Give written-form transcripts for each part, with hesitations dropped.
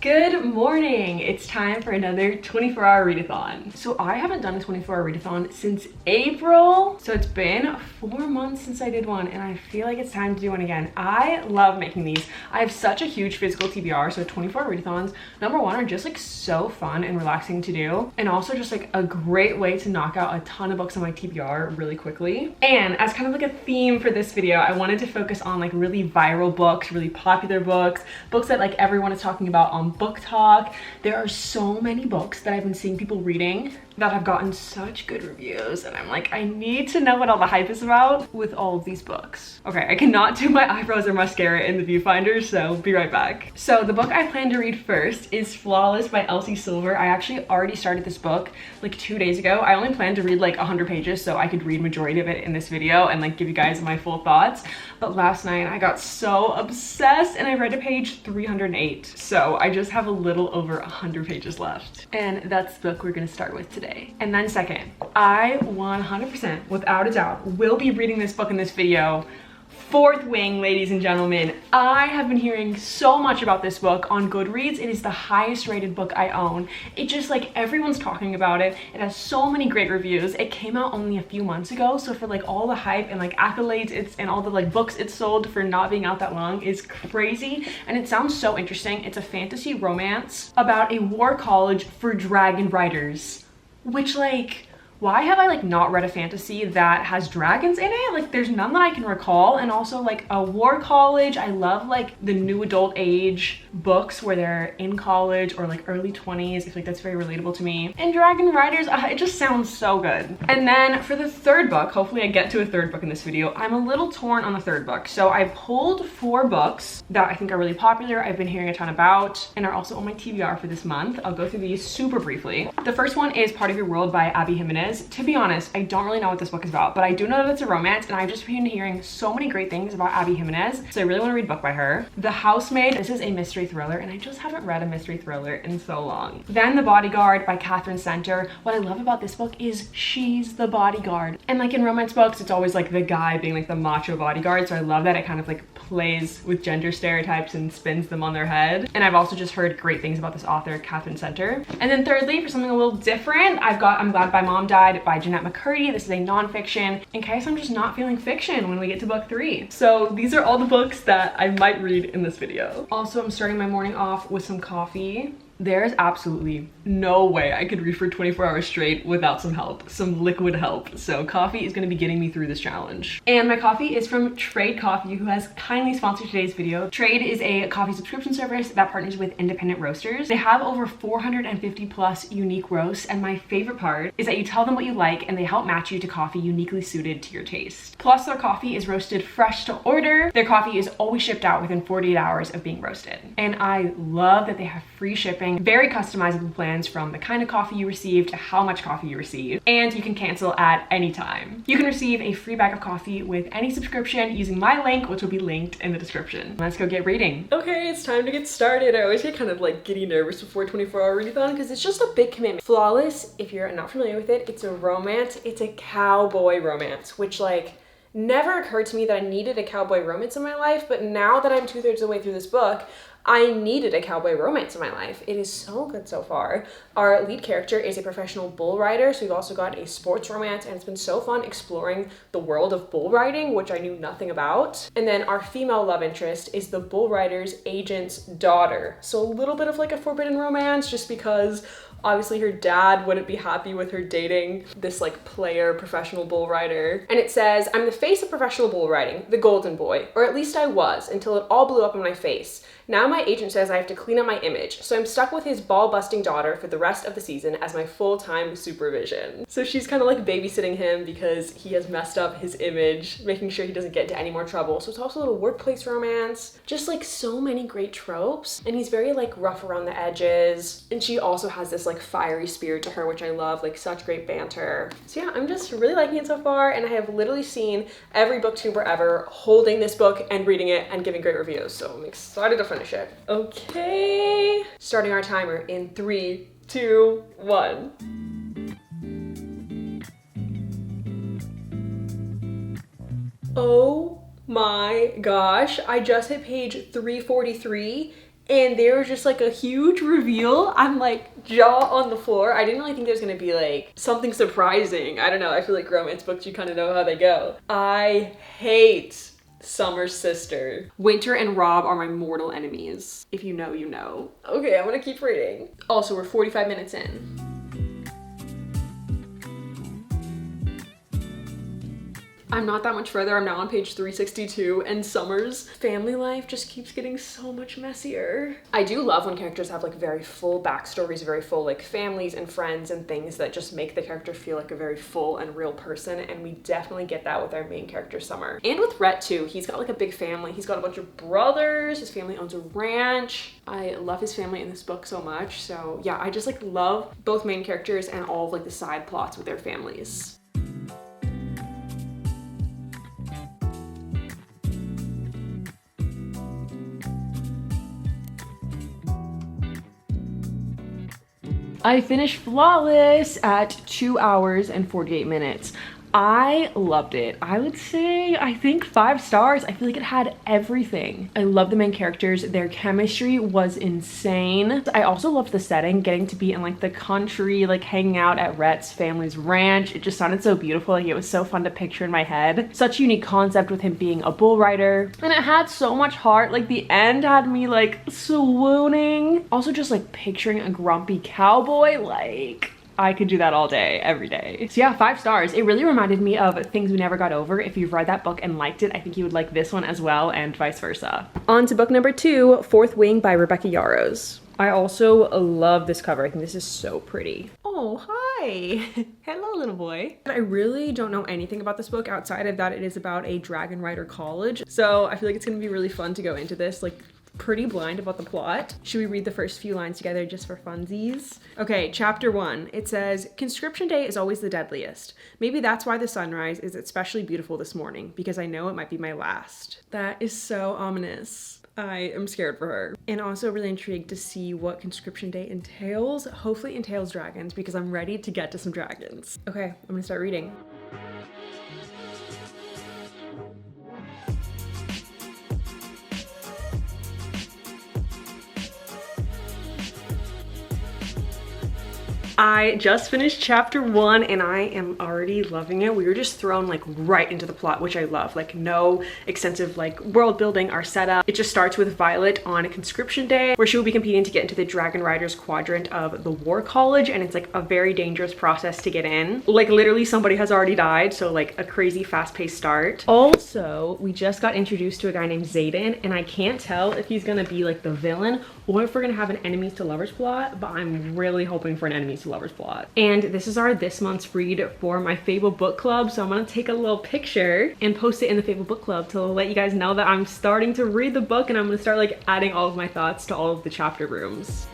Good morning! It's time for another 24-hour readathon. So I haven't done a 24-hour readathon since April. So it's been 4 months since I did one and I feel like it's time to do one again. I love making these. I have such a huge physical TBR, so 24-hour readathons, number one, are just like so fun and relaxing to do. And also just like a great way to knock out a ton of books on my TBR really quickly. And as kind of like a theme for this video, I wanted to focus on like really viral books, really popular books, books that like everyone is talking about on Book Talk. There are so many books that I've been seeing people reading that have gotten such good reviews, and I'm like, I need to know what all the hype is about with all of these books. Okay, I cannot do my eyebrows or mascara in the viewfinder, so be right back. So the book I plan to read first is Flawless by Elsie Silver. I actually already started this book like 2 days ago. I only planned to read like 100 pages so I could read majority of it in this video and like give you guys my full thoughts. But last night I got so obsessed and I read to page 308. So I just have a little over 100 pages left. And that's the book we're gonna start with today. And then second, I 100% without a doubt will be reading this book in this video. Fourth Wing, ladies and gentlemen. I have been hearing so much about this book on Goodreads. It is the highest rated book I own. It just like everyone's talking about it. It has so many great reviews. It came out only a few months ago, so for like all the hype and like accolades and all the like books it's sold for not being out that long is crazy, and it sounds so interesting. It's a fantasy romance about a war college for dragon riders, which like, why have I like not read a fantasy that has dragons in it? Like there's none that I can recall. And also like a war college, I love like the new adult age books where they're in college or like early 20s. I feel like that's very relatable to me. And dragon riders, it just sounds so good. And then for the third book, hopefully I get to a third book in this video, I'm a little torn on the third book. So I pulled 4 books that I think are really popular, I've been hearing a ton about, and are also on my TBR for this month. I'll go through these super briefly. The first one is Part of Your World by Abby Jimenez. To be honest, I don't really know what this book is about, but I do know that it's a romance, and I've just been hearing so many great things about Abby Jimenez, so I really want to read a book by her. The Housemaid. This is a mystery thriller, and I just haven't read a mystery thriller in so long. Then The Bodyguard by Catherine Center. What I love about this book is she's the bodyguard. And like in romance books, it's always like the guy being like the macho bodyguard, so I love that it kind of like plays with gender stereotypes and spins them on their head. And I've also just heard great things about this author, Catherine Center. And then thirdly, for something a little different, I've got I'm Glad My Mom Died by Jeanette McCurdy. This is a nonfiction in case I'm just not feeling fiction when we get to book 3. So these are all the books that I might read in this video. Also, I'm starting my morning off with some coffee. There's absolutely no way I could read for 24 hours straight without some help, some liquid help. So coffee is going to be getting me through this challenge. And my coffee is from Trade Coffee, who has kindly sponsored today's video. Trade is a coffee subscription service that partners with independent roasters. They have over 450 plus unique roasts, and my favorite part is that you tell them what you like and they help match you to coffee uniquely suited to your taste. Plus, their coffee is roasted fresh to order. Their coffee is always shipped out within 48 hours of being roasted. And I love that they have free shipping, very customizable plans from the kind of coffee you receive to how much coffee you receive, and you can cancel at any time. You can receive a free bag of coffee with any subscription using my link, which will be linked in the description. Let's go get reading. Okay, it's time to get started. I always get kind of like giddy nervous before 24-hour readathon because it's just a big commitment. Flawless, if you're not familiar with it, it's a romance. It's a cowboy romance, which like never occurred to me that I needed a cowboy romance in my life, but now that I'm 2/3 of the way through this book, I needed a cowboy romance in my life. It is so good so far. Our lead character is a professional bull rider, so we've also got a sports romance, and it's been so fun exploring the world of bull riding, which I knew nothing about. And then our female love interest is the bull rider's agent's daughter. So a little bit of like a forbidden romance, just because obviously her dad wouldn't be happy with her dating this like player professional bull rider. And it says, I'm the face of professional bull riding, the golden boy, or at least I was until it all blew up in my face. Now my agent says I have to clean up my image, so I'm stuck with his ball-busting daughter for the rest of the season as my full-time supervision. So she's kind of like babysitting him because he has messed up his image, making sure he doesn't get into any more trouble. So it's also a little workplace romance, just like so many great tropes. And he's very like rough around the edges. And she also has this like fiery spirit to her, which I love, like such great banter. So yeah, I'm just really liking it so far, and I have literally seen every booktuber ever holding this book and reading it and giving great reviews. So I'm excited to finish it. Okay, starting our timer in 3, 2, 1. Oh my gosh, I just hit page 343 and there was just like a huge reveal. I'm like jaw on the floor. I didn't really think there was gonna be like something surprising. I don't know, I feel like romance books, you kind of know how they go. I hate Summer's sister. Winter and Rob are my mortal enemies. If you know, you know. Okay, I'm gonna keep reading. Also, we're 45 minutes in. I'm not that much further. I'm now on page 362, and Summer's family life just keeps getting so much messier. I do love when characters have like very full backstories, very full like families and friends and things that just make the character feel like a very full and real person, and we definitely get that with our main character Summer. And with Rhett too. He's got like a big family. He's got a bunch of brothers. His family owns a ranch. I love his family in this book so much. So yeah, I just like love both main characters and all of like the side plots with their families. I finished Flawless at 2 hours and 48 minutes. I loved it. I would say, I think 5 stars. I feel like it had everything. I love the main characters. Their chemistry was insane. I also loved the setting, getting to be in like the country, like hanging out at Rhett's family's ranch. It just sounded so beautiful. Like it was so fun to picture in my head. Such a unique concept with him being a bull rider. And it had so much heart. Like the end had me like swooning. Also just like picturing a grumpy cowboy, like I could do that all day, every day. So yeah, 5 stars. It really reminded me of Things We Never Got Over. If you've read that book and liked it, I think you would like this one as well, and vice versa. On to book number 2, Fourth Wing by Rebecca Yarros. I also love this cover. I think this is so pretty. Oh, hi. Hello, little boy. I really don't know anything about this book outside of that it is about a dragon rider college. So I feel like it's gonna be really fun to go into this, like pretty blind about the plot. Should we read the first few lines together just for funsies? Okay, chapter 1. It says, conscription day is always the deadliest. Maybe that's why the sunrise is especially beautiful this morning, because I know it might be my last. That is so ominous. I am scared for her. And also really intrigued to see what conscription day entails. Hopefully it entails dragons, because I'm ready to get to some dragons. Okay, I'm gonna start reading. I just finished chapter 1 and I am already loving it. We were just thrown like right into the plot, which I love. Like no extensive like world building or setup. It just starts with Violet on conscription day, where she will be competing to get into the Dragon Riders quadrant of the War College, and it's like a very dangerous process to get in. Like literally somebody has already died, so like a crazy fast-paced start. Also, we just got introduced to a guy named Zayden, and I can't tell if he's gonna be like the villain or if we're gonna have an enemies to lovers plot, but I'm really hoping for an enemies to lovers plot. And this is our this month's read for my Fable book club, so I'm gonna take a little picture and post it in the Fable book club to let you guys know that I'm starting to read the book, and I'm gonna start like adding all of my thoughts to all of the chapter rooms.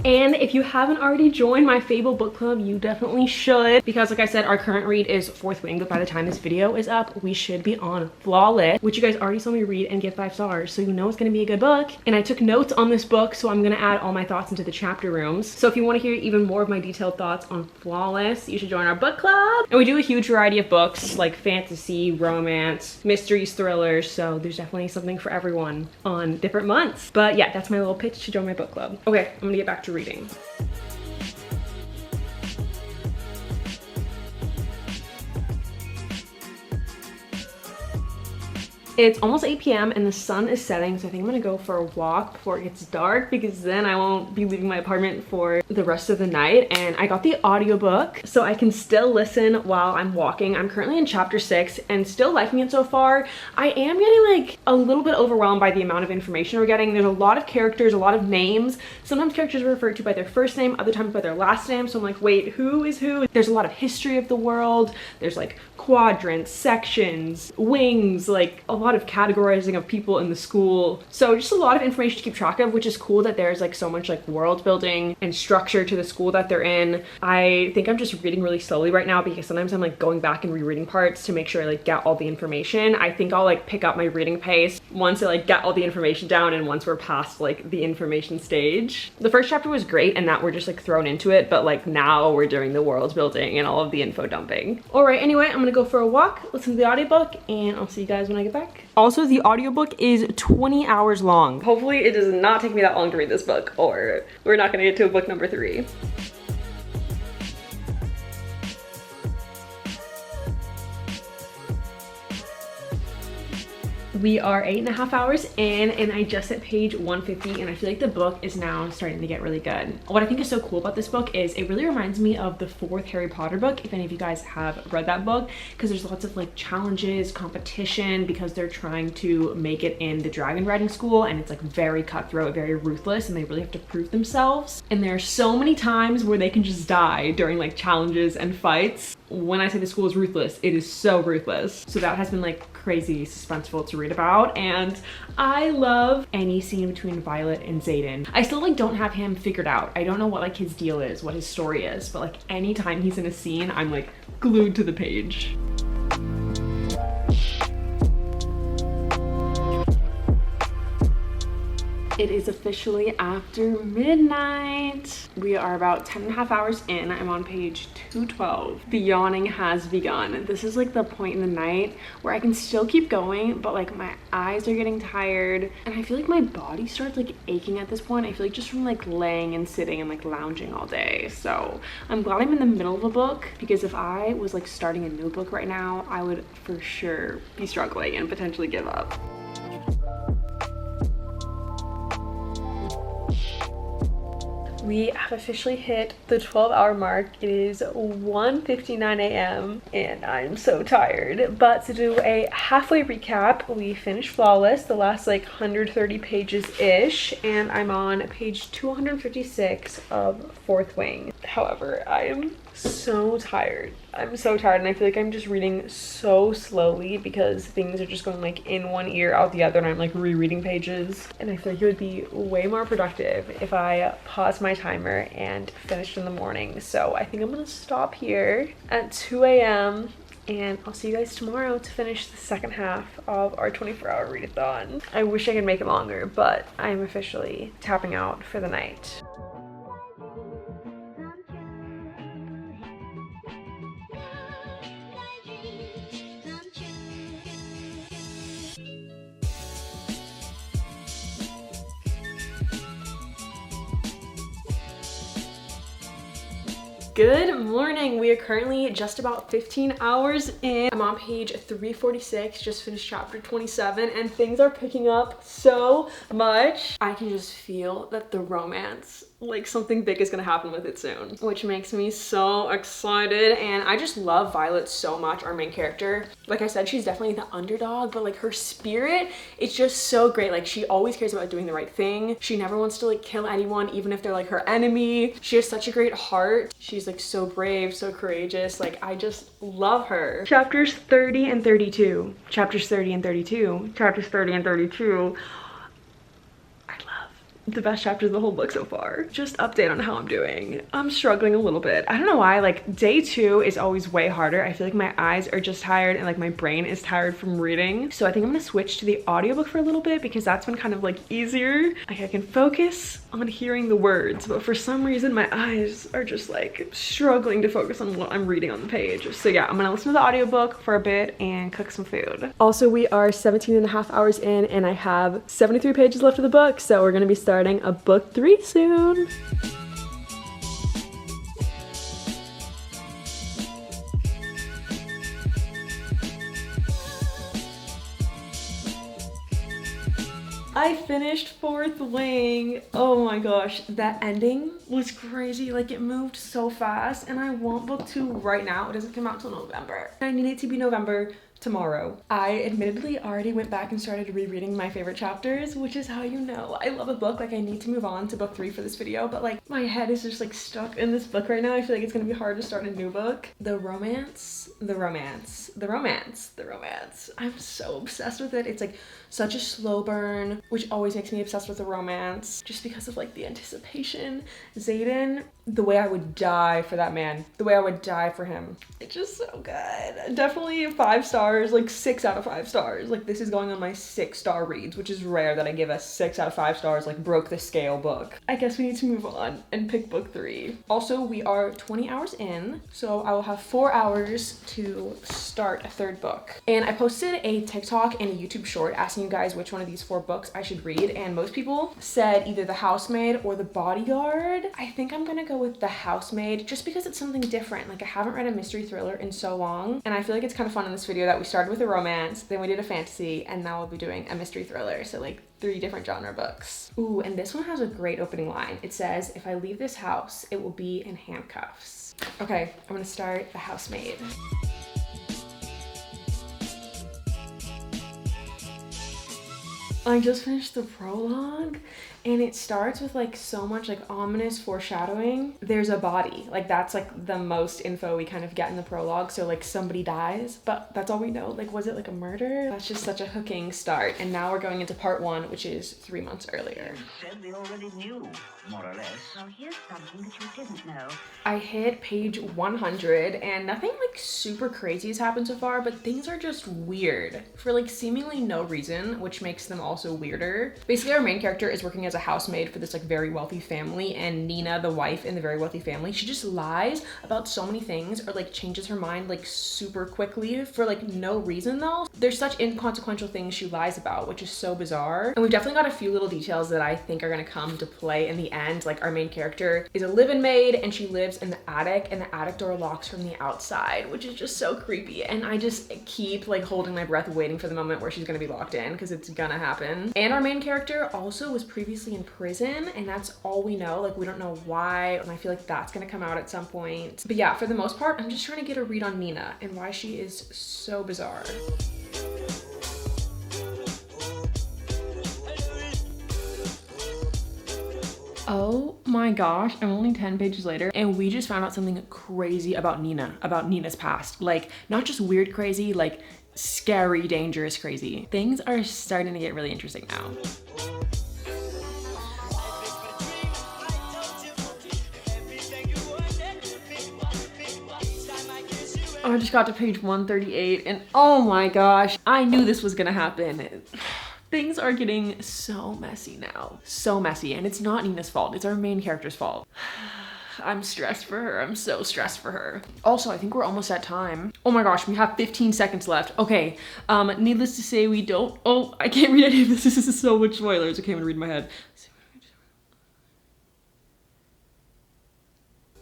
And if you haven't already joined my Fable book club, you definitely should, because like I said, our current read is Fourth Wing, but by the time this video is up, we should be on Flawless, which you guys already saw me read and give 5 stars, so you know it's gonna be a good book. And I took notes on this book, so I'm gonna add all my thoughts into the chapter rooms. So if you want to hear even more of my detailed thoughts on Flawless, you should join our book club. And we do a huge variety of books like fantasy, romance, mysteries, thrillers, so there's definitely something for everyone on different months. But yeah, that's my little pitch to join my book club. Okay, I'm gonna get back to reading. It's almost 8 p.m. and the sun is setting, so I think I'm gonna go for a walk before it gets dark, because then I won't be leaving my apartment for the rest of the night. And I got the audiobook so I can still listen while I'm walking. I'm currently in chapter 6 and still liking it so far. I am getting like a little bit overwhelmed by the amount of information we're getting. There's a lot of characters, a lot of names. Sometimes characters are referred to by their first name, other times by their last name. So I'm like, wait, who is who? There's a lot of history of the world. There's like quadrants, sections, wings, like a lot of categorizing of people in the school. So just a lot of information to keep track of, which is cool that there's like so much like world building and structure to the school that they're in. I think I'm just reading really slowly right now, because sometimes I'm like going back and rereading parts to make sure I like get all the information. I think I'll like pick up my reading pace once I like get all the information down and once we're past like the information stage. The first chapter was great and that we're just like thrown into it, but like now we're doing the world building and all of the info dumping. All right, anyway, I'm gonna go for a walk, listen to the audiobook, and I'll see you guys when I get back. Also, the audiobook is 20 hours long. Hopefully it does not take me that long to read this book, or we're not gonna get to book number 3. We are 8.5 hours in, and I just hit page 150, and I feel like the book is now starting to get really good. What I think is so cool about this book is it really reminds me of the 4th Harry Potter book, if any of you guys have read that book, because there's lots of like challenges, competition, because they're trying to make it in the dragon riding school, and it's like very cutthroat, very ruthless, and they really have to prove themselves. And there are so many times where they can just die during like challenges and fights. When I say the school is ruthless, it is so ruthless. So that has been like crazy suspenseful to read about, and I love any scene between Violet and Xaden. I still like don't have him figured out. I don't know what like his deal is, what his story is, but like anytime he's in a scene, I'm like glued to the page. It is officially after midnight. We are about 10.5 hours in. I'm on page 212. The yawning has begun. This is like the point in the night where I can still keep going, but like my eyes are getting tired, and I feel like my body starts like aching at this point. I feel like just from like laying and sitting and like lounging all day. So I'm glad I'm in the middle of a book, because if I was like starting a new book right now, I would for sure be struggling and potentially give up. We have officially hit the 12-hour mark. It is 1:59 a.m. and I'm so tired. But to do a halfway recap, we finished Flawless, the last like 130 pages-ish, and I'm on page 256 of Fourth Wing. However, I am so tired. I'm so tired, and I feel like I'm just reading so slowly because things are just going like in one ear out the other, and I'm like rereading pages, and I feel like it would be way more productive if I paused my timer and finished in the morning. So I think I'm gonna stop here at 2 a.m. and I'll see you guys tomorrow to finish the second half of our 24-hour readathon. I wish I could make it longer, but I'm officially tapping out for the night. Good morning. We are currently just about 15 hours in. I'm on page 346, just finished chapter 27, and things are picking up so much. I can just feel that the romance, like something big is gonna happen with it soon, which makes me so excited. And I just love Violet so much, our main character. Like I said, she's definitely the underdog, but like her spirit, it's just so great. Like she always cares about doing the right thing. She never wants to like kill anyone, even if they're like her enemy. She has such a great heart. She's like so brave, so courageous. Like I just love her. Chapters 30 and 32. Chapters 30 and 32. Chapters 30 and 32. The best chapters of the whole book so far. Just update on how I'm doing. I'm struggling a little bit. I don't know why, like day 2 is always way harder. I feel like my eyes are just tired and like my brain is tired from reading. So I think I'm gonna switch to the audiobook for a little bit because that's been kind of like easier. Like I can focus on hearing the words, but for some reason my eyes are just like struggling to focus on what I'm reading on the page. So yeah, I'm gonna listen to the audiobook for a bit and cook some food. Also, we are 17.5 hours in and I have 73 pages left of the book. So we're gonna be starting a book 3 soon. I finished Fourth Wing. Oh my gosh, that ending was crazy. Like it moved so fast, and I want book 2 right now. It doesn't come out till November. I need it to be November tomorrow. I admittedly already went back and started rereading my favorite chapters, which is how you know I love a book. Like I need to move on to book 3 for this video, but like my head is just like stuck in this book right now. I feel like it's gonna be hard to start a new book. The romance, the romance, the romance, the romance. I'm so obsessed with it. It's like such a slow burn, which always makes me obsessed with the romance just because of like the anticipation. Xaden the way I would die for that man, the way I would die for him. It's just so good. Definitely 5 stars, like 6 out of 5 stars. Like this is going on my 6-star reads, which is rare that I give a 6 out of 5 stars, like broke the scale book. I guess we need to move on and pick book 3. Also, we are 20 hours in, so I will have 4 hours to start a 3rd book. And I posted a TikTok and a YouTube short asking you guys which one of these 4 books I should read, and most people said either The Housemaid or The Bodyguard. I think I'm gonna go with The Housemaid just because it's something different. Like I haven't read a mystery thriller in so long, and I feel like it's kind of fun in this video that we started with a romance, then we did a fantasy, and now we'll be doing a mystery thriller. So like 3 different genre books. Ooh, and this one has a great opening line. It says, "If I leave this house, it will be in handcuffs." Okay, I'm gonna start The Housemaid. I just finished the prologue and it starts with like so much like ominous foreshadowing. There's a body, like that's like the most info we kind of get in the prologue. So like somebody dies, but that's all we know. Like was it like a murder? That's just such a hooking start. And now we're going into part 1, which is 3 months earlier. You said they already knew, more or less. Well, here's something that you didn't know. I hit page 100 and nothing like super crazy has happened so far, but things are just weird for like seemingly no reason, which makes them also weirder. Basically, our main character is working as a housemaid for this like very wealthy family, and Nina, the wife in the very wealthy family, she just lies about so many things or like changes her mind like super quickly for like no reason though. There's such inconsequential things she lies about, which is so bizarre. And we've definitely got a few little details that I think are gonna come to play in the end. Like our main character is a live-in maid and she lives in the attic, and the attic door locks from the outside, which is just so creepy. And I just keep like holding my breath waiting for the moment where she's gonna be locked in, because it's gonna happen. And our main character also was previously in prison, and that's all we know. Like we don't know why, and I feel like that's gonna come out at some point. But yeah, for the most part, I'm just trying to get a read on Nina and why she is so bizarre. Oh my gosh, I'm only 10 pages later and we just found out something crazy about Nina, about Nina's past. Like not just weird crazy, like scary, dangerous crazy. Things are starting to get really interesting now. I just got to page 138 and oh my gosh, I knew this was gonna happen. Things are getting so messy now. So messy, and it's not Nina's fault, it's our main character's fault. I'm stressed for her, I'm so stressed for her. Also, I think we're almost at time. Oh my gosh, we have 15 seconds left. Okay, needless to say we don't, oh, I can't read any of this, this is so much spoilers, I can't even read in my head.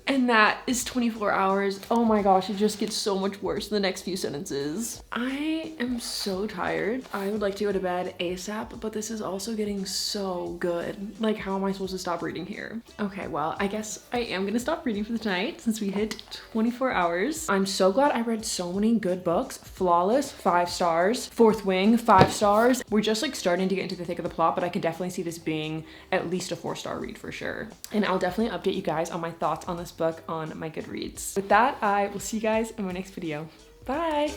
And that is 24 hours. Oh my gosh, it just gets so much worse in the next few sentences. I am so tired. I would like to go to bed ASAP, but this is also getting so good. Like, how am I supposed to stop reading here? Okay, well, I guess I am gonna stop reading for the night since we hit 24 hours. I'm so glad I read so many good books. Flawless, 5 stars. Fourth Wing, 5 stars. We're just like starting to get into the thick of the plot, but I can definitely see this being at least a 4-star read for sure. And I'll definitely update you guys on my thoughts on this book on my Goodreads. With that, I will see you guys in my next video. Bye!